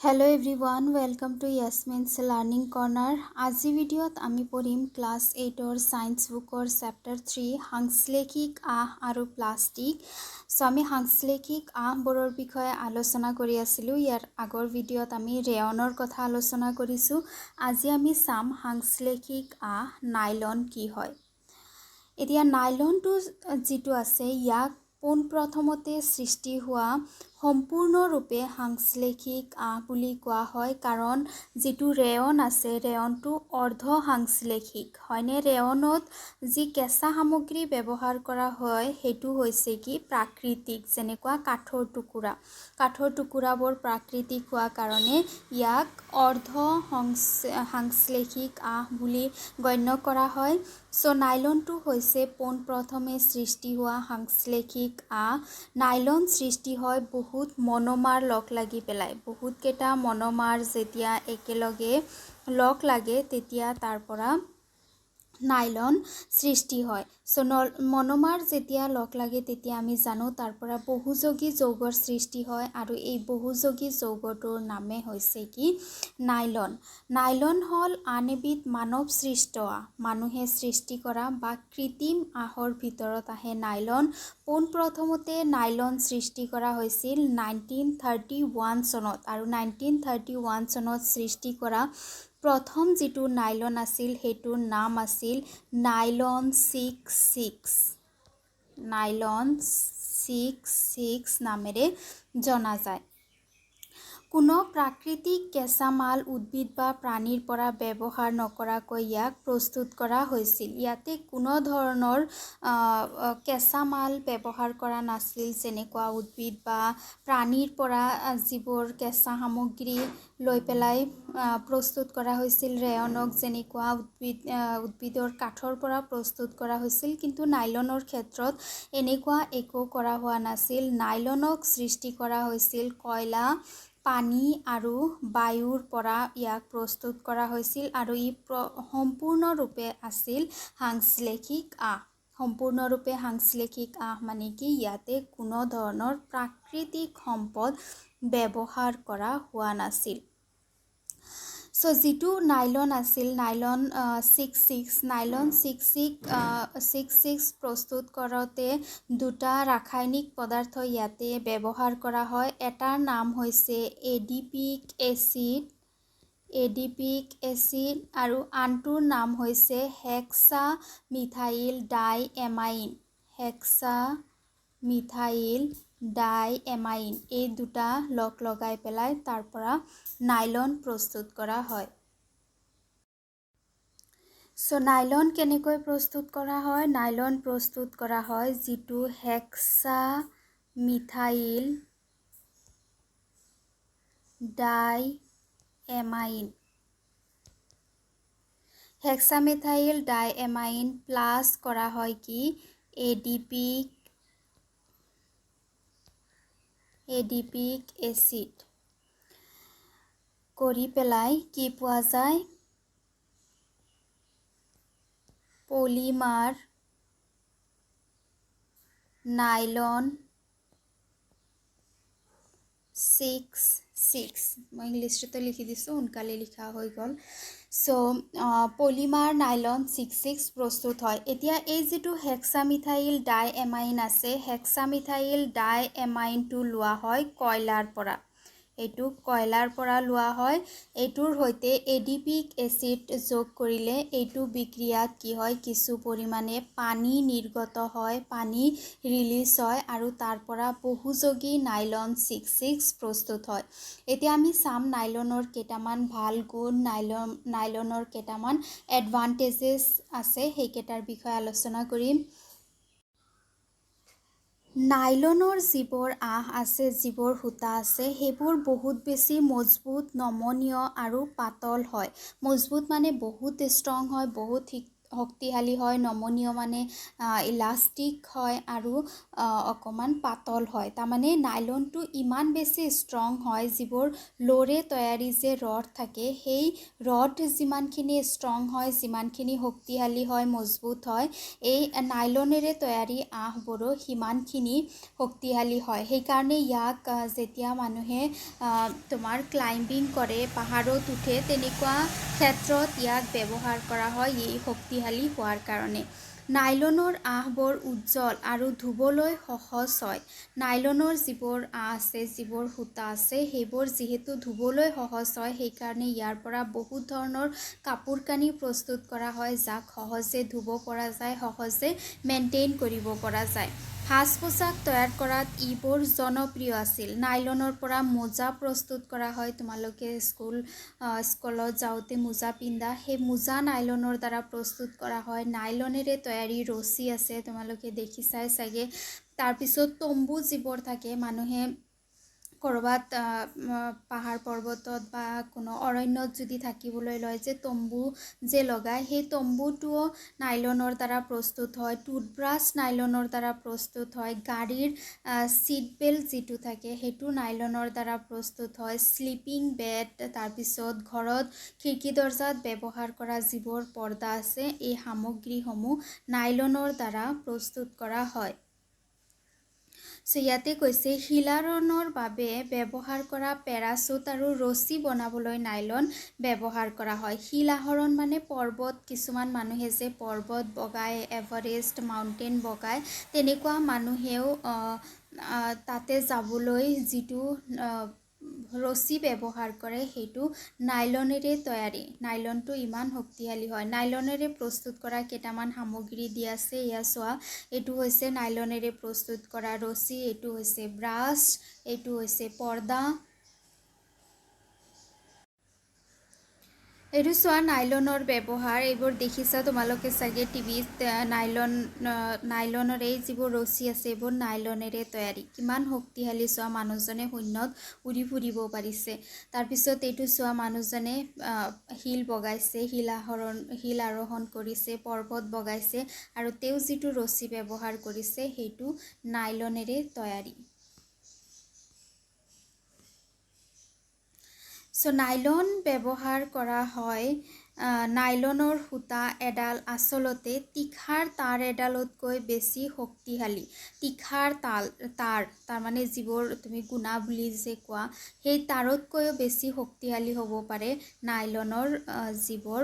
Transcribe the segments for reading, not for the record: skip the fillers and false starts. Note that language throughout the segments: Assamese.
Hello everyone, welcome to Yasmin's Learning Corner. আজি ভিডিঅ'ত আমি পঢ়িম ক্লাছ 8ৰ সায়েন্স বুকৰ চেপ্টাৰ 3 সাংশ্লেষিক আহ আৰু প্লাষ্টিক। সো আমি সাংশ্লেষিক আহবোৰৰ বিষয়ে আলোচনা কৰি আছিলোঁ। ইয়াৰ আগৰ ভিডিঅ'ত আমি ৰেয়নৰ কথা আলোচনা কৰিছোঁ। আজি আমি চাম সাংশ্লেষিক আহ নাইলন কি হয়। এতিয়া নাইলনটো যিটো আছে ইয়াক পোনপ্ৰথমতে সৃষ্টি হোৱা সম্পূৰ্ণৰূপে সাংশ্লেষিক আহ বুলি কোৱা হয়, কাৰণ যিটো ৰেয়ন আছে ৰেয়নটো অৰ্ধ সাংশ্লেষিক হয়নে। ৰেয়নত যি কেঁচা সামগ্ৰী ব্যৱহাৰ কৰা হয় সেইটো হৈছে কি প্ৰাকৃতিক, যেনেকুৱা কাঠৰ টুকুৰাবোৰ প্ৰাকৃতিক হোৱা কাৰণে ইয়াক অৰ্ধ সাংশ্লেষিক আহ বুলি গণ্য কৰা হয়। সো নাইলনটো হৈছে পোনপ্ৰথমে সৃষ্টি হোৱা সাংশ্লেষিক আহ। নাইলন সৃষ্টি হয় বহুত মনোমাৰ লগ লাগি পেলাই। বহুতকেইটা মনোমাৰ যেতিয়া একেলগে লগ লাগে তেতিয়া তাৰ পৰা নাইলন সৃষ্টি হয়। সো মনোমাৰ যেতিয়া লগ লাগে তেতিয়া আমি জানো তাৰ পৰা বহুযোগী যৌগৰ সৃষ্টি হয়, আৰু এই বহুযোগী যৌগটোৰ নামে হৈছে কি নাইলন। নাইলন হ'ল আন এবিধ মানৱ সৃষ্ট আহ, মানুহে সৃষ্টি কৰা বা কৃত্ৰিম আহৰ ভিতৰত আহে নাইলন। পোনপ্ৰথমতে নাইলন সৃষ্টি কৰা হৈছিল 1931 চনত, আৰু 1931 চনত সৃষ্টি কৰা প্ৰথম যিটো নাইলন আছিল সেইটোৰ নাম আছিল নাইলন 66। নাইলন 66 নামেৰে জনা যায়। কোনো প্ৰাকৃতিক কেঁচা মাল উদ্ভিদ বা প্ৰাণীৰ পৰা ব্যৱহাৰ নকৰাকৈ ইয়াক প্ৰস্তুত কৰা হৈছিল। ইয়াতে কোনো ধৰণৰ কেঁচা মাল ব্যৱহাৰ কৰা নাছিল, যেনেকুৱা উদ্ভিদ বা প্ৰাণীৰ পৰা যিবোৰ কেঁচা সামগ্ৰী লৈ পেলাই প্ৰস্তুত কৰা হৈছিল। ৰেয়নক যেনেকুৱা উদ্ভিদৰ কাঠৰ পৰা প্ৰস্তুত কৰা হৈছিল, কিন্তু নাইলনৰ ক্ষেত্ৰত এনেকুৱা একো কৰা হোৱা নাছিল। নাইলনক সৃষ্টি কৰা হৈছিল কয়লা, পানী আৰু বায়ুৰ পৰা ইয়াক প্ৰস্তুত কৰা হৈছিল, আৰু ই সম্পূৰ্ণৰূপে আছিল সাংশ্লেষিক আহ। সম্পূৰ্ণৰূপে সাংশ্লেষিক আহ মানে কি ইয়াতে কোনো ধৰণৰ প্ৰাকৃতিক সম্পদ ব্যৱহাৰ কৰা হোৱা নাছিল। সো যিটো নাইলন আছিল নাইলন 66 প্ৰস্তুত কৰোঁতে দুটা ৰাসায়নিক পদাৰ্থ ইয়াতে ব্যৱহাৰ কৰা হয়। এটাৰ নাম হৈছে এডিপিক এছিড আৰু আনটোৰ নাম হৈছে হেক্সামিথাইল ডাইএমাইন। এই দুটা লগ লগাই পেলাই তাৰ পৰা নাইলন প্ৰস্তুত কৰা হয়। সো নাইলন কেনেকৈ প্ৰস্তুত কৰা হয়? নাইলন প্ৰস্তুত কৰা হয় যিটো হেক্সামিথাইল ডাইএমাইন প্লাছ কৰা হয় কি এডিপিক এছিড কৰি পেলাই কি পোৱা যায়? Polymer nylon 66। মই ইংলিছতে লিখি দিছোঁ, সোনকালে লিখা হৈ গ'ল। সো পলিমাৰ নাইলন 66 প্ৰস্তুত হয়। এতিয়া এই যিটো হেক্সামিথাইল ডাইএমাইন আছে, হেক্সামিথাইল ডাইএমাইনটো লোৱা হয় কয়লাৰ পৰা। এইটো কয়লাৰ পৰা লোৱা হয়। এইটোৰ সৈতে এডিপিক এছিড যোগ কৰিলে এইটো বিক্ৰিয়াত কি হয়, কিছু পৰিমাণে পানী নিৰ্গত হয়, পানী ৰিলিজ হয়, আৰু তাৰ পৰা বহুযোগী নাইলন 66 প্ৰস্তুত হয়। এতিয়া আমি চাম নাইলনৰ কেইটামান ভাল গুণ, নাইলনৰ কেইটামান এডভান্টেজেছ আছে, সেইকেইটাৰ বিষয়ে আলোচনা কৰিম। নাইলনৰ যিবোৰ আহ আছে, যিবোৰ সূতা আছে, সেইবোৰ বহুত বেছি মজবুত, নমনীয় আৰু পাতল হয়। মজবুত মানে বহুত ষ্ট্ৰং হয়, বহুত শক্তিশালী হয়, নমনীয় মানে ইলাষ্টিক হয় আৰু অকণমান পাতল হয়। তাৰমানে নাইলনটো ইমান বেছি ষ্ট্ৰং হয়, যিবোৰ ল'ৰে তৈয়াৰী যে ৰড থাকে, সেই ৰড যিমানখিনি ষ্ট্ৰং হয়, যিমানখিনি শক্তিশালী হয়, মজবুত হয়, এই নাইলনেৰে তৈয়াৰী আঁহবোৰো সিমানখিনি শক্তিশালী হয়। সেইকাৰণে ইয়াক যেতিয়া মানুহে তোমাৰ ক্লাইম্বিং কৰে, পাহাৰত উঠে, তেনেকুৱা ক্ষেত্ৰত ইয়াক ব্যৱহাৰ কৰা হয় এই শক্তিশালী হোৱাৰ কাৰণে। নাইলনৰ আঁহবোৰ উজ্জ্বল আৰু ধুবলৈ সহজ হয়। নাইলনৰ যিবোৰ আঁহ আছে, যিবোৰ সূতা আছে, সেইবোৰ যিহেতু ধুবলৈ সহজ হয়, সেইকাৰণে ইয়াৰ পৰা বহুত ধৰণৰ কাপোৰ কানি প্ৰস্তুত কৰা হয়, যাক সহজে ধুব পৰা যায়, সহজে মেইনটেইন কৰিব পৰা যায়। সাজ পোছাক তৈয়াৰ কৰাত ইবোৰ জনপ্ৰিয় আছিল। নাইলনৰ পৰা মোজা প্ৰস্তুত কৰা হয়। তোমালোকে স্কুলত যাওঁতে মোজা পিন্ধা, সেই মোজা নাইলনৰ দ্বাৰা প্ৰস্তুত কৰা হয়। নাইলনেৰে তৈয়াৰী ৰছী আছে, তোমালোকে দেখিছাই চাগে। তাৰপিছত তম্বু যিবোৰ থাকে, মানুহে ক'ৰবাত পাহাৰ পৰ্বতত বা কোনো অৰণ্যত যদি থাকিবলৈ লয়, যে তম্বু যে লগায়, সেই তম্বুটোও নাইলনৰ দ্বাৰা প্ৰস্তুত হয়। টুথব্ৰাছ নাইলনৰ দ্বাৰা প্ৰস্তুত হয়। গাড়ীৰ ছিট বেল্ট যিটো থাকে, সেইটো নাইলনৰ দ্বাৰা প্ৰস্তুত হয়। স্লিপিং বেড, তাৰপিছত ঘৰত খিৰিকী দৰ্জাত ব্যৱহাৰ কৰা যিবোৰ পৰ্দা আছে, এই সামগ্ৰীসমূহ নাইলনৰ দ্বাৰা প্ৰস্তুত কৰা হয়। ইয়াতে কৈছে শিলাৰণৰ বাবে ব্যৱহাৰ কৰা পেৰাচুট আৰু ৰছী বনাবলৈ নাইলন ব্যৱহাৰ কৰা হয়। শিল আহৰণ মানে পৰ্বত, কিছুমান মানুহে যে পৰ্বত বগায়, এভাৰেষ্ট মাউণ্টেইন বগায়, তেনেকুৱা মানুহেও তাতে যাবলৈ যিটো ৰছী ব্যৱহাৰ কৰে, সেইটো নাইলনেৰে তৈয়াৰী। নাইলনটো ইমান শক্তিশালী হয়। নাইলনেৰে প্ৰস্তুত কৰা কেইটামান সামগ্ৰী দিয়া আছে, এয়া চোৱা। এইটো হৈছে নাইলনেৰে প্ৰস্তুত কৰা ৰছী, এইটো হৈছে ব্ৰাছ, এইটো হৈছে পৰ্দা। এইটো চোৱা নাইলনৰ ব্যৱহাৰ, এইবোৰ দেখিছা তোমালোকে চাগে টিভিত। নাইলনৰ এই যিবোৰ ৰছী আছে, এইবোৰ নাইলনেৰে তৈয়াৰী। কিমান শক্তিশালী চোৱা, মানুহজনে শূন্যত উৰি ফুৰিব পাৰিছে। তাৰপিছত এইটো চোৱা, মানুহজনে শিল বগাইছে, শিল আৰোহণ কৰিছে, পৰ্বত বগাইছে, আৰু তেওঁ যিটো ৰছী ব্যৱহাৰ কৰিছে, সেইটো নাইলনেৰে তৈয়াৰী। নাইলন ব্যৱহাৰ কৰা হয়। নাইলনৰ সূতা এডাল আচলতে তীখাৰ তাঁৰ এডালতকৈ বেছি শক্তিশালী। তীখাৰ তাৰমানে যিবোৰ তুমি গুণা বুলি যে কোৱা, সেই তাঁৰতকৈও বেছি শক্তিশালী হ'ব পাৰে নাইলনৰ যিবোৰ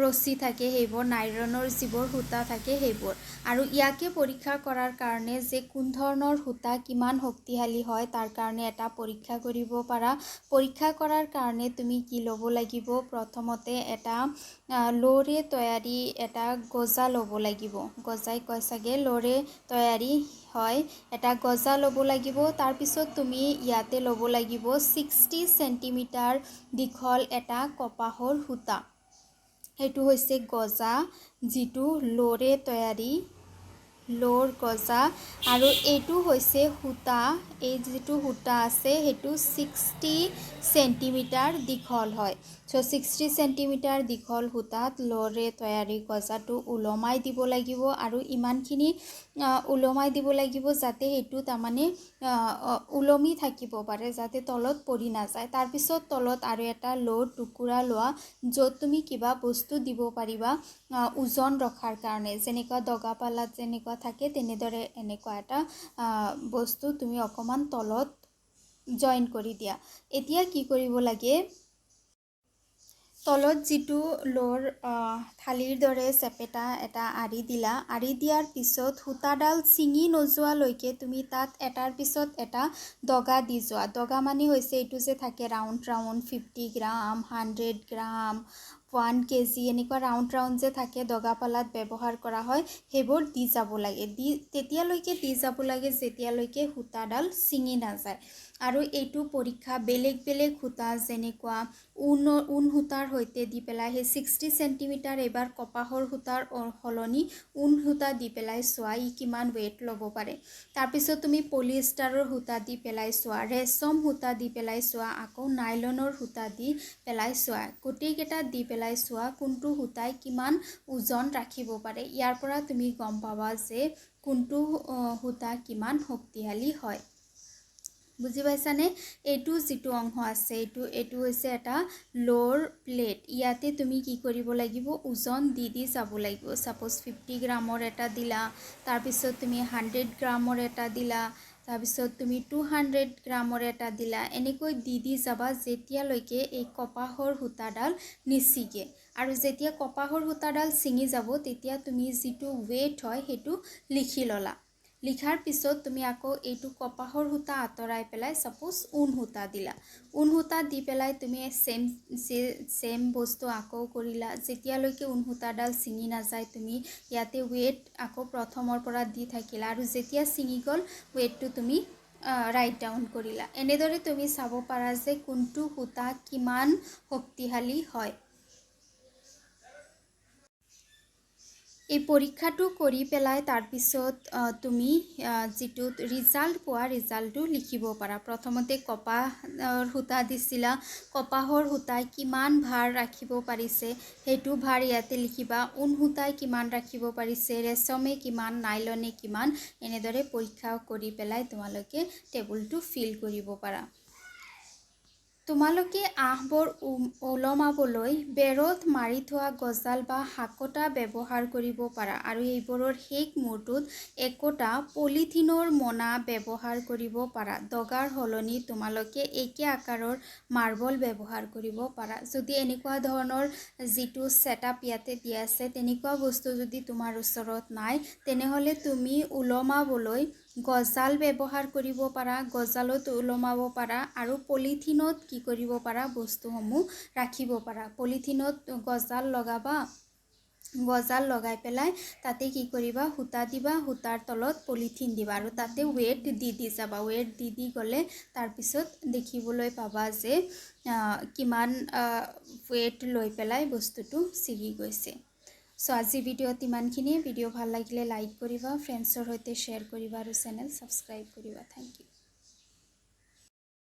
ৰছী থাকে, সেইবোৰ নাইলনৰ যিবোৰ সূতা থাকে, সেইবোৰ। আৰু ইয়াকে পৰীক্ষা কৰাৰ কাৰণে যে কোন ধৰণৰ সূতা কিমান শক্তিশালী হয়, তাৰ কাৰণে এটা পৰীক্ষা কৰিব পাৰা। পৰীক্ষা কৰাৰ কাৰণে তুমি কি ল'ব লাগিব? প্ৰথমতে এটা ল'ৰে তৈয়াৰী এটা গজা ল'ব লাগিব। গজাই কয় চাগে, ল'ৰে তৈয়াৰী হয়, এটা গজা ল'ব লাগিব। তাৰপিছত তুমি ইয়াতে ল'ব লাগিব 60 চেণ্টিমিটাৰ দীঘল এটা কপাহৰ সূতা। এইটো হৈছে গজা, যিটো ল'ৰে তৈয়াৰী, ল'ৰ গজা। আৰু এইটো হৈছে সূতা, এই যিটো সূতা আছে, সেইটো 60 চেণ্টিমিটাৰ দীঘল হয়। 60 চেণ্টিমিটাৰ দীঘল সূতাত ল'ৰে তৈয়াৰী গজাটো ওলমাই দিব লাগিব, আৰু ইমানখিনি ওলমাই দিব লাগিব যাতে সেইটো তাৰমানে ওলমি থাকিব পাৰে, যাতে তলত পৰি নাযায়। তাৰপিছত তলত আৰু এটা ল'ৰ টুকুৰা লোৱা, য'ত তুমি কিবা বস্তু দিব পাৰিবা ওজন ৰখাৰ কাৰণে, যেনেকুৱা দগা পালাত যেনেকুৱা থাকে, তেনেদৰে এনেকুৱা এটা বস্তু তুমি অকণমান তলত জইন কৰি দিয়া। এতিয়া কি কৰিব লাগে, তলত যিটো ল'ৰ থালিৰ দৰে চেপেটা এটা আঁৰি দিলা, আঁৰি দিয়াৰ পিছত সূতাডাল ছিঙি নোযোৱালৈকে তুমি তাত এটাৰ পিছত এটা দগা দি যোৱা। দগা মানে হৈছে এইটো যে থাকে ৰাউণ্ড 50 গ্ৰাম, 100 গ্ৰাম, 1 কেজি, এনেকুৱা ৰাউণ্ড যে থাকে, দগা পালাত ব্যৱহাৰ কৰা হয়, সেইবোৰ দি যাব লাগে। তেতিয়ালৈকে দি যাব লাগে যেতিয়ালৈকে সূতাডাল ছিঙি নাযায়। আৰু এইটো পৰীক্ষা বেলেগ বেলেগ সূতা, যেনেকুৱা ঊণ সূতাৰ সৈতে দি পেলাই সেই 60 চেণ্টিমিটাৰ, এইবাৰ কপাহৰ সূতাৰ সলনি ঊণ সূতা দি পেলাই চোৱা ই কিমান ৱেইট ল'ব পাৰে। তাৰপিছত তুমি পলিষ্টাৰৰ সূতা দি পেলাই চোৱা, ৰেচম সূতা দি পেলাই চোৱা, আকৌ নাইলনৰ সূতা দি পেলাই চোৱা। গোটেইকেইটা দি পেলাই পেলাই চোৱা কোনটো সূতাই কিমান ওজন ৰাখিব পাৰে। ইয়াৰ পৰা তুমি গম পাবা যে কোনটো সূতা কিমান শক্তিশালী হয়। বুজি পাইছানে? এইটো যিটো অংশ আছে এইটো হৈছে এটা লোৰ প্লেট। ইয়াতে তুমি কি কৰিব লাগিব, ওজন দি যাব লাগিব। সাপোজ 50 গ্ৰামৰ এটা দিলা, তাৰপিছত তুমি 100 গ্ৰামৰ এটা দিলা, তাৰপিছত তুমি 200 গ্ৰামৰ এটা দিলা। এনেকৈ দি যাবা যেতিয়ালৈকে এই কপাহৰ সূতাডাল নিচিগে। আৰু যেতিয়া কপাহৰ সূতাডাল ছিঙি যাব তেতিয়া তুমি যিটো ৱেইট হয় সেইটো লিখি ল'লা। লিখাৰ পিছত তুমি আকৌ এইটো কপাহৰ সূতা আঁতৰাই পেলাই সাপোজ ঊণ সূতা দিলা। ঊণ সূতা দি পেলাই তুমি সেম বস্তু আকৌ কৰিলা। যেতিয়ালৈকে ঊণ সূতাডাল ছিঙি নাযায় তুমি ইয়াতে ৱেইট আকৌ প্ৰথমৰ পৰা দি থাকিলা। আৰু যেতিয়া ছিঙি গ'ল ৱেইটটো তুমি ৰাইট ডাউন কৰিলা। এনেদৰে তুমি চাব পাৰা যে কোনটো সূতা কিমান শক্তিশালী হয়। এই পৰীক্ষাটো কৰি পেলাই তাৰপিছত তুমি যিটো ৰিজাল্ট পোৱা ৰিজাল্টটো লিখিব পাৰা। প্ৰথমতে কপাহৰ সূতা দিছিলা, কপাহৰ সূতাই কিমান ভাৰ ৰাখিব পাৰিছে সেইটো ভাৰ ইয়াতে লিখিবা। ঊণ সূতাই কিমান ৰাখিব পাৰিছে, ৰেচমে কিমান, নাইলনে কিমান। এনেদৰে পৰীক্ষা কৰি পেলাই তোমালোকে টেবুলটো ফিল কৰিব পাৰা। তোমালোকে আঁহবোৰ ওলমাবলৈ বেৰত মাৰি থোৱা গজাল বা হাকোটা ব্যৱহাৰ কৰিব পাৰা। আৰু এইবোৰৰ শেষ মূৰটোত একোটা পলিথিনৰ মোনা ব্যৱহাৰ কৰিব পাৰা। দগাৰ সলনি তোমালোকে একে আকাৰৰ মাৰ্বল ব্যৱহাৰ কৰিব পাৰা। যদি এনেকুৱা ধৰণৰ যিটো ছেটআপ ইয়াতে দিয়া আছে তেনেকুৱা বস্তু যদি তোমাৰ ওচৰত নাই তেনেহ'লে তুমি ওলমাবলৈ গজাল ব্যৱহাৰ কৰিব পাৰা। গজালত ওলমাব পাৰা আৰু পলিথিনত কি কৰিব পাৰা, বস্তুসমূহ ৰাখিব পাৰা। পলিথিনত গজাল লগাবা, গজাল লগাই পেলাই তাতে কি কৰিবা, সূতা দিবা, সূতাৰ তলত পলিথিন দিবা আৰু তাতে ৱেট দি যাবা। ৱেট দি গ'লে তাৰপিছত দেখিবলৈ পাবা যে কিমান ৱেট লৈ পেলাই বস্তুটো ছিগি গৈছে। চ' আজি ভিডিঅ'ত ইমানখিনিয়ে। ভিডিঅ' ভাল লাগিলে লাইক কৰিবা, ফ্ৰেণ্ডছৰ সৈতে শ্বেয়াৰ কৰিবা আৰু চেনেল ছাবস্ক্ৰাইব কৰিবা। Thank U.